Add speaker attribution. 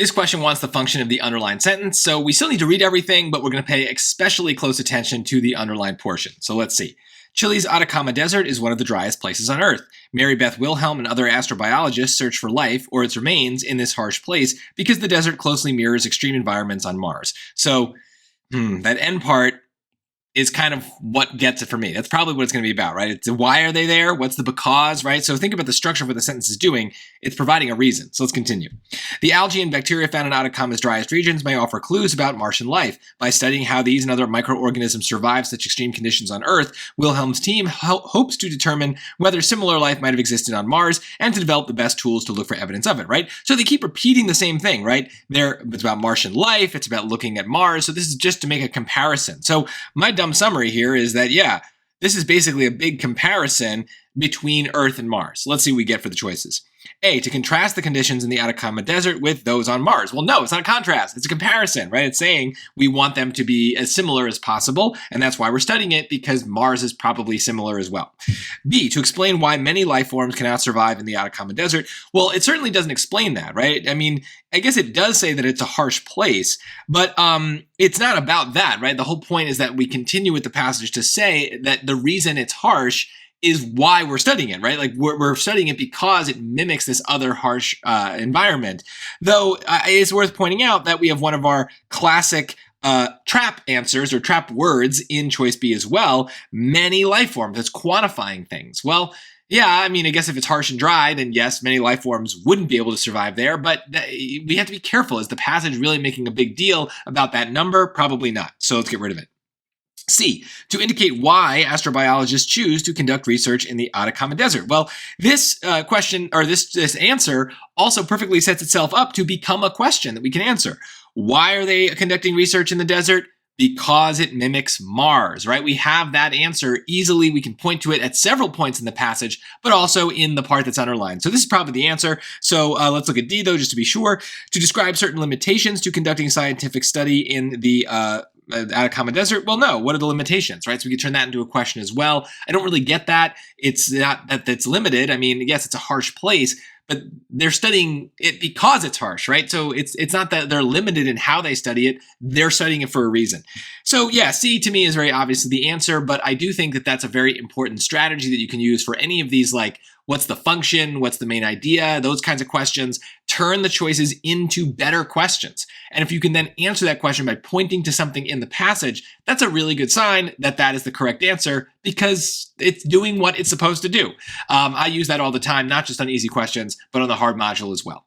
Speaker 1: This question wants the function of the underlined sentence, so we still need to read everything, but we're going to pay especially close attention to the underlined portion. So let's see. Chile's Atacama Desert is one of the driest places on Earth. Mary Beth Wilhelm and other astrobiologists search for life or its remains in this harsh place because the desert closely mirrors extreme environments on Mars. So that end part is kind of what gets it for me. That's probably what it's going to be about, right? It's why are they there? What's the because, right? So think about the structure of what the sentence is doing. It's providing a reason. So let's continue. The algae and bacteria found in Atacama's driest regions may offer clues about Martian life. By studying how these and other microorganisms survive such extreme conditions on Earth, Wilhelm's team hopes to determine whether similar life might have existed on Mars and to develop the best tools to look for evidence of it, right? So they keep repeating the same thing, right? It's about Martian life. It's about looking at Mars. So this is just to make a comparison. So my dumb summary here is that, this is basically a big comparison between Earth and Mars. Let's see what we get for the choices. A, to contrast the conditions in the Atacama Desert with those on Mars. Well, no, it's not a contrast. It's a comparison, right? It's saying we want them to be as similar as possible, and that's why we're studying it, because Mars is probably similar as well. B, to explain why many life forms cannot survive in the Atacama Desert. Well, it certainly doesn't explain that, right? I mean, I guess it does say that it's a harsh place, but it's not about that, right? The whole point is that we continue with the passage to say that the reason it's harsh is why we're studying it, right? Like we're studying it because it mimics this other harsh environment. Though it's worth pointing out that we have one of our classic trap answers or trap words in choice B as well, many life forms. It's quantifying things. Well, yeah, I mean, I guess if it's harsh and dry, then yes, many life forms wouldn't be able to survive there, but we have to be careful. Is the passage really making a big deal about that number? Probably not. So let's get rid of it. C, to indicate why astrobiologists choose to conduct research in the Atacama Desert. Well, this question, or this answer, also perfectly sets itself up to become a question that we can answer. Why are they conducting research in the desert? Because it mimics Mars, right? We have that answer easily. We can point to it at several points in the passage, but also in the part that's underlined. So this is probably the answer. So let's look at D, though, just to be sure. To describe certain limitations to conducting scientific study in the Atacama Desert? Well, no. What are the limitations, right? So we could turn that into a question as well. I don't really get that. It's not that it's limited. I mean, yes, it's a harsh place, but they're studying it because it's harsh, right? So it's not that they're limited in how they study it. They're studying it for a reason. So yeah, C to me is very obviously the answer, but I do think that that's a very important strategy that you can use for any of these, like, what's the function? What's the main idea? Those kinds of questions. Turn the choices into better questions. And if you can then answer that question by pointing to something in the passage, that's a really good sign that that is the correct answer because it's doing what it's supposed to do. I use that all the time, not just on easy questions, but on the hard module as well.